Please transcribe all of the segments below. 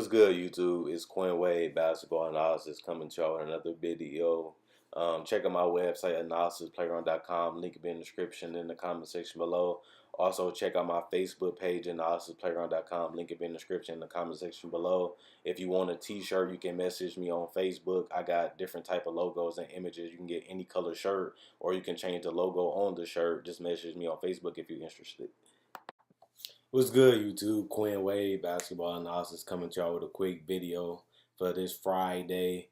What's good, YouTube? It's Quinn Wade, basketball analysis, coming to y'all with another video. Check out my website, analysisplayground.com. Link will be in the description in the comment section below. Also, check out my Facebook page, analysisplayground.com. Link will be in the description in the comment section below. If you want a t-shirt, you can message me on Facebook. I got different type of logos and images. You can get any color shirt, or you can change the logo on the shirt. Just message me on Facebook if you're interested. What's good, YouTube? Quinn Wade, basketball analysis, coming to y'all with a quick video for this Friday.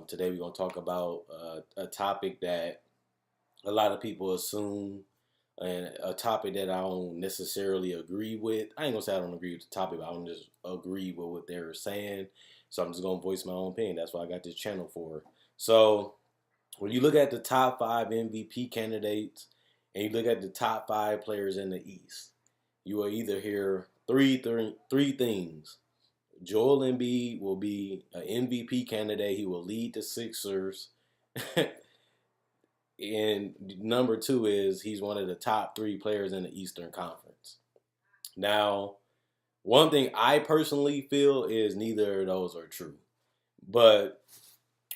Today we're going to talk about a topic that a lot of people assume, and a topic that I don't necessarily agree with. I ain't going to say I don't agree with the topic, but I don't just agree with what they're saying. So I'm just going to voice my own opinion. That's what I got this channel for. So when you look at the top 5 MVP candidates and you look at the top 5 players in the East, you will either hear three things. Joel Embiid will be an MVP candidate. He will lead the Sixers. And number 2 is he's one of the top 3 players in the Eastern Conference. Now, one thing I personally feel is neither of those are true. But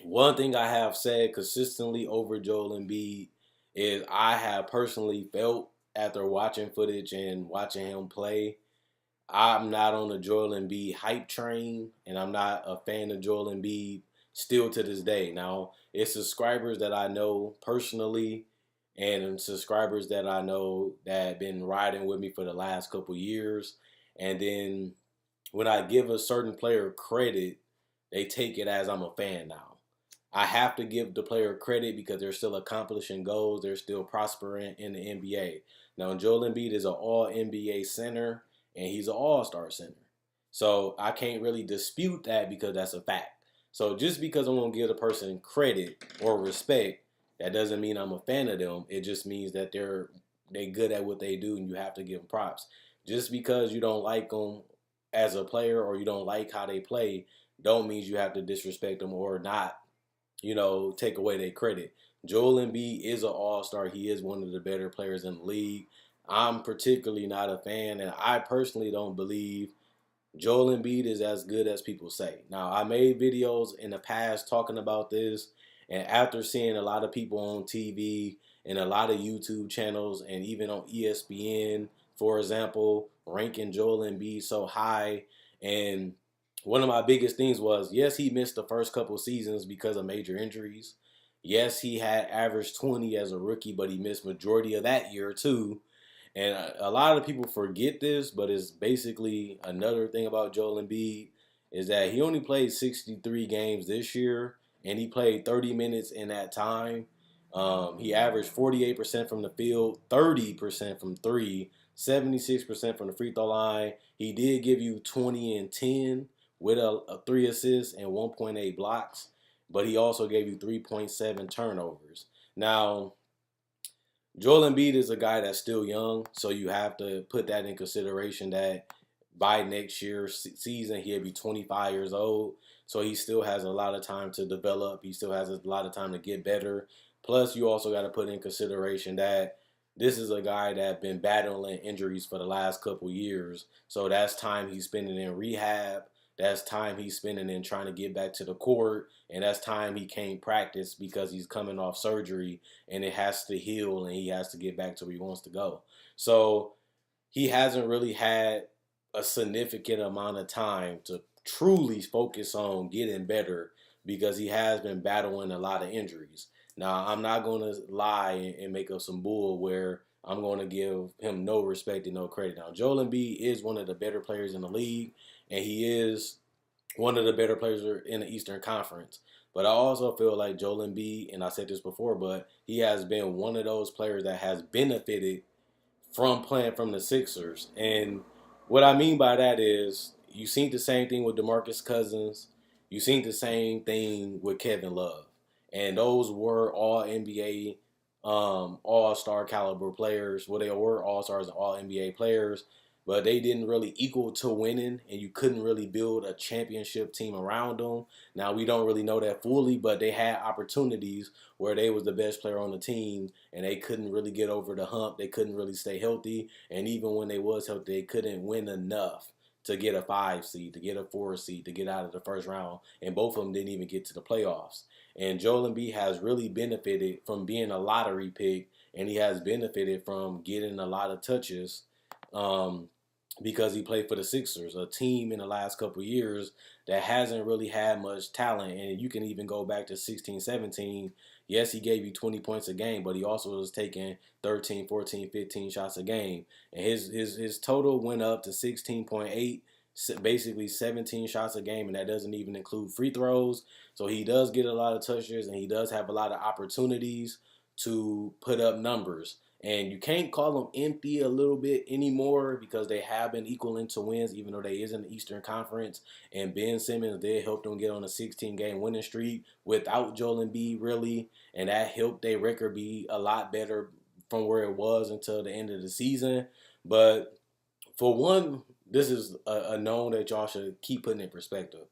one thing I have said consistently over Joel Embiid is I have personally felt after watching footage and watching him play, I'm not on the Joel Embiid hype train, and I'm not a fan of Joel Embiid still to this day. Now, it's subscribers that I know personally and subscribers that I know that have been riding with me for the last couple years. And then when I give a certain player credit, they take it as I'm a fan now. I have to give the player credit because they're still accomplishing goals. They're still prospering in the NBA. Now, Joel Embiid is an all-NBA center, and he's an all-star center. So I can't really dispute that because that's a fact. So just because I'm going to give a person credit or respect, that doesn't mean I'm a fan of them. It just means that they're good at what they do, and you have to give them props. Just because you don't like them as a player or you don't like how they play, don't mean you have to disrespect them or not, take away their credit. Joel Embiid is an all-star. He is one of the better players in the league. I'm particularly not a fan, and I personally don't believe Joel Embiid is as good as people say. Now, I made videos in the past talking about this, and after seeing a lot of people on TV and a lot of YouTube channels and even on ESPN, for example, ranking Joel Embiid so high, and one of my biggest things was, yes, he missed the first couple seasons because of major injuries. Yes, he had averaged 20 as a rookie, but he missed majority of that year too. And a lot of people forget this, but it's basically another thing about Joel Embiid is that he only played 63 games this year, and he played 30 minutes in that time. He averaged 48% from the field, 30% from three, 76% from the free throw line. He did give you 20 and 10 with a 3 assists and 1.8 blocks, but he also gave you 3.7 turnovers. Now, Joel Embiid is a guy that's still young, so you have to put that in consideration that by next year's season, he'll be 25 years old. So he still has a lot of time to develop. He still has a lot of time to get better. Plus, you also got to put in consideration that this is a guy that's been battling injuries for the last couple years. So that's time he's spending in rehab. That's time he's spending in trying to get back to the court. And that's time he can't practice because he's coming off surgery and it has to heal and he has to get back to where he wants to go. So he hasn't really had a significant amount of time to truly focus on getting better because he has been battling a lot of injuries. Now, I'm not going to lie and make up some bull where I'm going to give him no respect and no credit. Now, Joel Embiid is one of the better players in the league, and he is one of the better players in the Eastern Conference. But I also feel like Joel Embiid, and I said this before, but he has been one of those players that has benefited from playing from the Sixers. And what I mean by that is you seen the same thing with DeMarcus Cousins. You seen the same thing with Kevin Love. And those were all NBA, all-star caliber players. Well, they were all-stars and all NBA players, but they didn't really equal to winning, and you couldn't really build a championship team around them. Now, we don't really know that fully, but they had opportunities where they was the best player on the team, and they couldn't really get over the hump. They couldn't really stay healthy, and even when they was healthy, they couldn't win enough to get a 5 seed, to get a 4 seed, to get out of the first round, and both of them didn't even get to the playoffs. And Joel Embiid has really benefited from being a lottery pick, and he has benefited from getting a lot of touches. Um, because he played for the Sixers, a team in the last couple of years that hasn't really had much talent. And you can even go back to 16, 17. Yes, he gave you 20 points a game, but he also was taking 13, 14, 15 shots a game. And his total went up to 16.8, basically 17 shots a game, and that doesn't even include free throws. So he does get a lot of touches, and he does have a lot of opportunities to put up numbers. And you can't call them empty a little bit anymore because they have been equaling to wins, even though they is in the Eastern Conference. And Ben Simmons did help them get on a 16-game winning streak without Joel Embiid, really. And that helped their record be a lot better from where it was until the end of the season. But for one, this is a known that y'all should keep putting in perspective.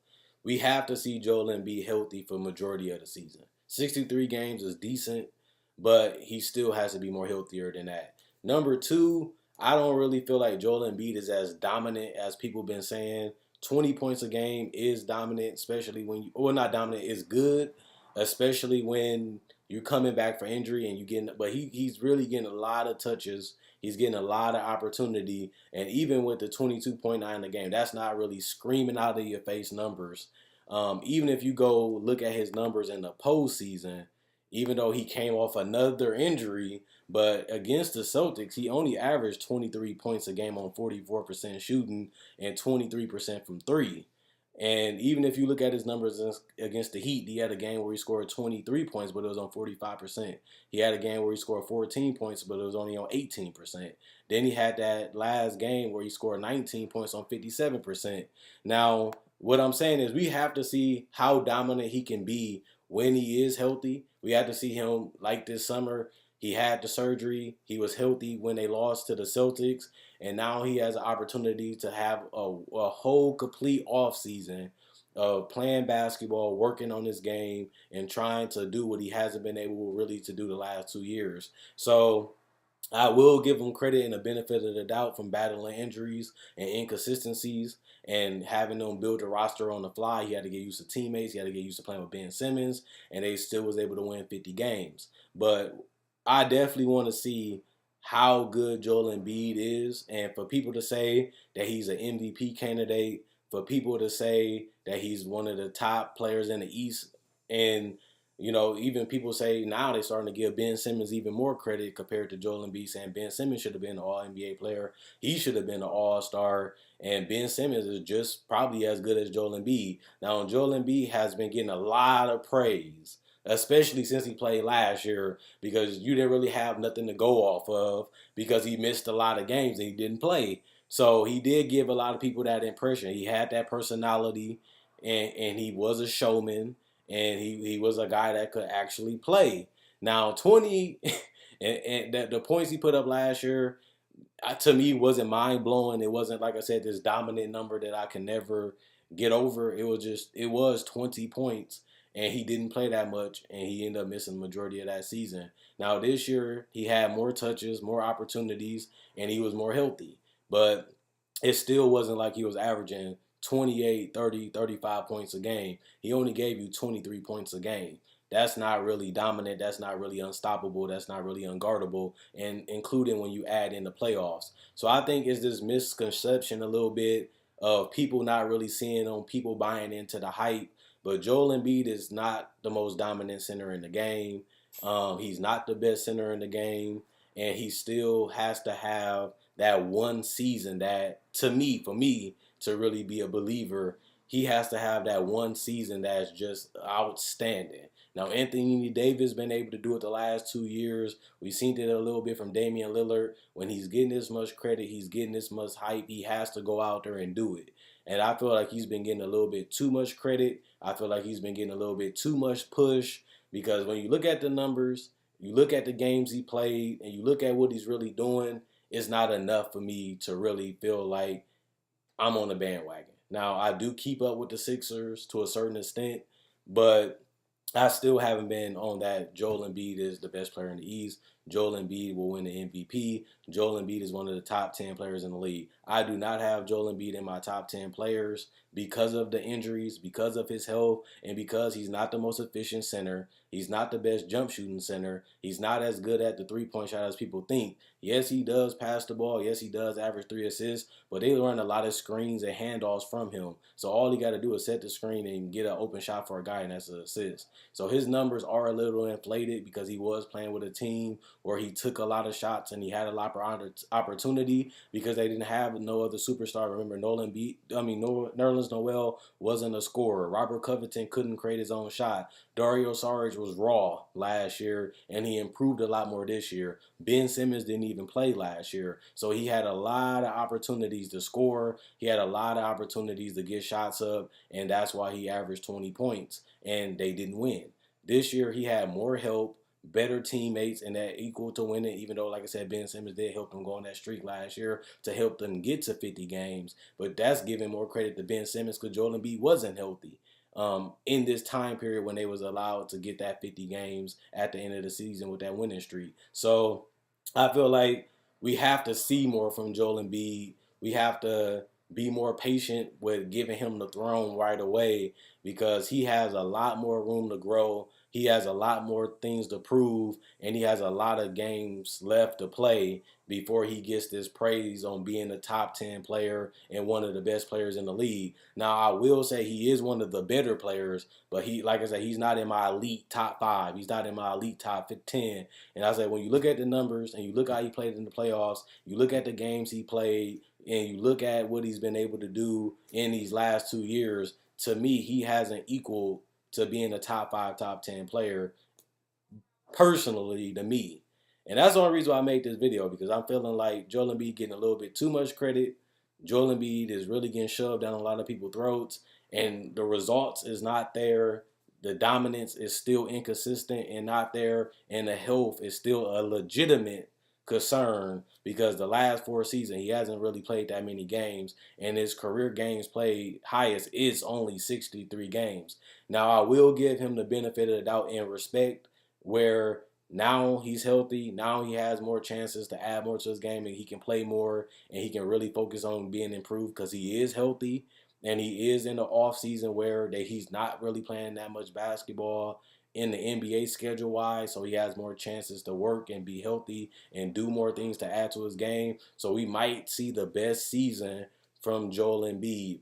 We have to see Joel Embiid healthy for majority of the season. 63 games is decent, but he still has to be more healthier than that. Number two, I don't really feel like Joel Embiid is as dominant as people been saying. 20 points a game is dominant, especially when you, or not dominant, is good, especially when you're coming back for injury and you getting, but he's really getting a lot of touches. He's getting a lot of opportunity, and even with the 22.9 a game, that's not really screaming out of your face numbers. Even if you go look at his numbers in the postseason, even though he came off another injury, but against the Celtics, he only averaged 23 points a game on 44% shooting and 23% from three. And even if you look at his numbers against the Heat, he had a game where he scored 23 points, but it was on 45%. He had a game where he scored 14 points, but it was only on 18%. Then he had that last game where he scored 19 points on 57%. Now, what I'm saying is we have to see how dominant he can be when he is healthy. We have to see him like this summer. He had the surgery. He was healthy when they lost to the Celtics. And now he has an opportunity to have a whole complete off season of playing basketball, working on his game, and trying to do what he hasn't been able really to do the last 2 years. So I will give him credit and the benefit of the doubt from battling injuries and inconsistencies and having them build a roster on the fly. He had to get used to teammates. He had to get used to playing with Ben Simmons, and they still was able to win 50 games. But I definitely want to see how good Joel Embiid is, and for people to say that he's an MVP candidate, for people to say that he's one of the top players in the East, and even people say now they're starting to give Ben Simmons even more credit compared to Joel Embiid, saying Ben Simmons should have been an All-NBA player. He should have been an All-Star. And Ben Simmons is just probably as good as Joel Embiid. Now, Joel Embiid has been getting a lot of praise, especially since he played last year, because you didn't really have nothing to go off of because he missed a lot of games and he didn't play. So he did give a lot of people that impression. He had that personality, and he was a showman, and he was a guy that could actually play. Now 20 and the points he put up last year, to me, wasn't mind blowing. It wasn't, like I said, this dominant number that I can never get over. It was 20 points, and he didn't play that much, and he ended up missing the majority of that season. Now this year he had more touches, more opportunities, and he was more healthy, but it still wasn't like he was averaging 28, 30, 35 points a game. He only gave you 23 points a game. That's not really dominant. That's not really unstoppable. That's not really unguardable, and including when you add in the playoffs. So I think it's this misconception a little bit of people not really seeing on people buying into the hype. But Joel Embiid is not the most dominant center in the game. He's not the best center in the game, and he still has to have that one season that, to me, for me, to really be a believer, he has to have that one season that's just outstanding. Now, Anthony Davis been able to do it the last 2 years. We've seen it a little bit from Damian Lillard. When he's getting this much credit, he's getting this much hype, he has to go out there and do it. And I feel like he's been getting a little bit too much credit. I feel like he's been getting a little bit too much push, because when you look at the numbers, you look at the games he played, and you look at what he's really doing, it's not enough for me to really feel like I'm on the bandwagon. Now, I do keep up with the Sixers to a certain extent, but I still haven't been on that Joel Embiid is the best player in the East. Joel Embiid will win the MVP. Joel Embiid is one of the top 10 players in the league. I do not have Joel Embiid in my top 10 players because of the injuries, because of his health, and because he's not the most efficient center. He's not the best jump shooting center. He's not as good at the 3-point shot as people think. Yes, he does pass the ball. Yes, he does average 3 assists, but they run a lot of screens and handoffs from him. So all he got to do is set the screen and get an open shot for a guy, and that's an assist. So his numbers are a little inflated because he was playing with a team where he took a lot of shots and he had a lot of opportunity because they didn't have no other superstar. Remember, Nerlens Noel wasn't a scorer. Robert Covington couldn't create his own shot. Dario Saric was raw last year, and he improved a lot more this year. Ben Simmons didn't even play last year, so he had a lot of opportunities to score. He had a lot of opportunities to get shots up, and that's why he averaged 20 points, and they didn't win. This year, he had more help, better teammates, and that equal to winning, even though, like I said, Ben Simmons did help them go on that streak last year to help them get to 50 games. But that's giving more credit to Ben Simmons because Joel Embiid wasn't healthy in this time period when they was allowed to get that 50 games at the end of the season with that winning streak. So I feel like we have to see more from Joel Embiid. We have to be more patient with giving him the throne right away because he has a lot more room to grow. He has a lot more things to prove, and he has a lot of games left to play before he gets this praise on being a top 10 player and one of the best players in the league. Now, I will say he is one of the better players, but he, like I said, he's not in my elite top 5. He's not in my elite top 10. And I said, when you look at the numbers and you look how he played in the playoffs, you look at the games he played, and you look at what he's been able to do in these last 2 years, to me, he hasn't equal to being a top 5, top 10 player personally to me. And that's the only reason why I made this video because I'm feeling like Joel Embiid getting a little bit too much credit. Joel Embiid is really getting shoved down a lot of people's throats, and the results is not there. The dominance is still inconsistent and not there, and the health is still a legitimate concern because the last 4 seasons he hasn't really played that many games, and his career games played highest is only 63 games. Now I will give him the benefit of the doubt and respect where now he's healthy. Now he has more chances to add more to his game and he can play more and he can really focus on being improved because he is healthy and he is in the off season where he's not really playing that much basketball in the NBA schedule wise, so he has more chances to work and be healthy and do more things to add to his game. So we might see the best season from Joel Embiid.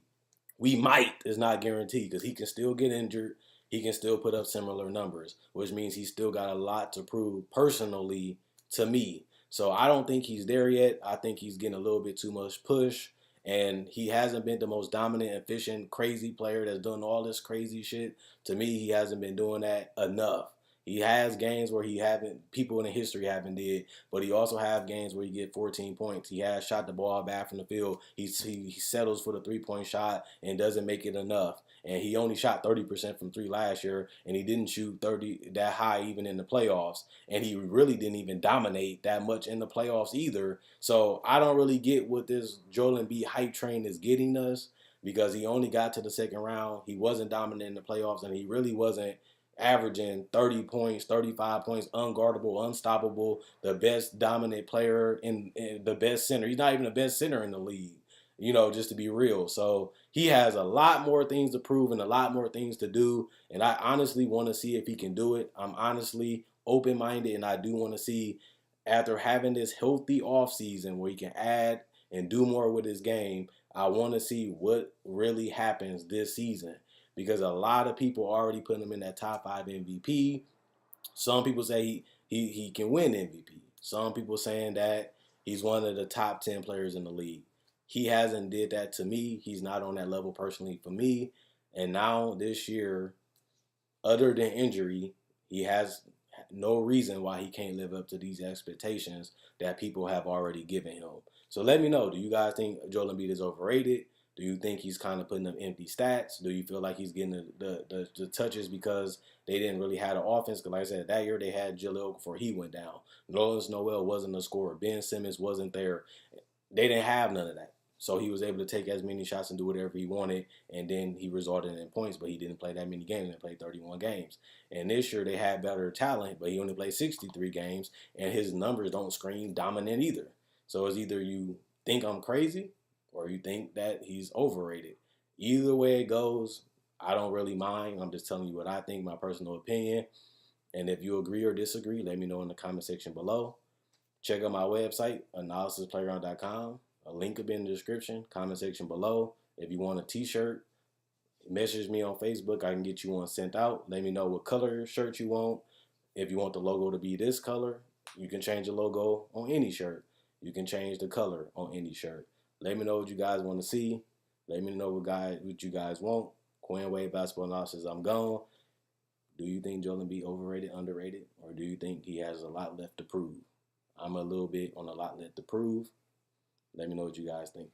We might, is not guaranteed because he can still get injured. He can still put up similar numbers, which means he's still got a lot to prove personally to me. So I don't think he's there yet. I think he's getting a little bit too much push. And he hasn't been the most dominant, efficient, crazy player that's doing all this crazy shit. To me, he hasn't been doing that enough. He has games where he haven't, people in the history haven't did, but he also have games where he get 14 points. He has shot the ball back from the field. He settles for the 3-point shot and doesn't make it enough. And he only shot 30% from 3 last year, and he didn't shoot 30 that high even in the playoffs. And he really didn't even dominate that much in the playoffs either. So I don't really get what this Joel Embiid hype train is getting us because he only got to the second round. He wasn't dominant in the playoffs, and he really wasn't averaging 30 points, 35 points, unguardable, unstoppable, the best dominant player in the best center. He's not even the best center in the league, just to be real. So he has a lot more things to prove and a lot more things to do. And I honestly want to see if he can do it. I'm honestly open-minded, and I do want to see after having this healthy offseason where he can add and do more with his game, I want to see what really happens this season because a lot of people already put him in that top 5 MVP. Some people say he can win MVP. Some people saying that he's one of the top 10 players in the league. He hasn't did that to me. He's not on that level personally for me. And now this year, other than injury, he has no reason why he can't live up to these expectations that people have already given him. So let me know, do you guys think Joel Embiid is overrated? Do you think he's kind of putting up empty stats? Do you feel like he's getting the touches because they didn't really have an offense? Because like I said, that year they had Jaleel before he went down. Nerlens Noel wasn't a scorer. Ben Simmons wasn't there. They didn't have none of that. So he was able to take as many shots and do whatever he wanted, and then he resulted in points, but he didn't play that many games. They played 31 games. And this year they had better talent, but he only played 63 games, and his numbers don't scream dominant either. So it's either you think I'm crazy or you think that he's overrated. Either way it goes, I don't really mind. I'm just telling you what I think, my personal opinion. And if you agree or disagree, let me know in the comment section below. Check out my website, analysisplayground.com. A link will be in the description, comment section below. If you want a t-shirt, message me on Facebook. I can get you one sent out. Let me know what color shirt you want. If you want the logo to be this color, you can change the logo on any shirt. You can change the color on any shirt. Let me know what you guys want to see. Let me know what you guys want. Quinn Wade Basketball Analysis, I'm gone. Do you think Joel Embiid overrated, underrated, or do you think he has a lot left to prove? I'm a little bit on a lot left to prove. Let me know what you guys think.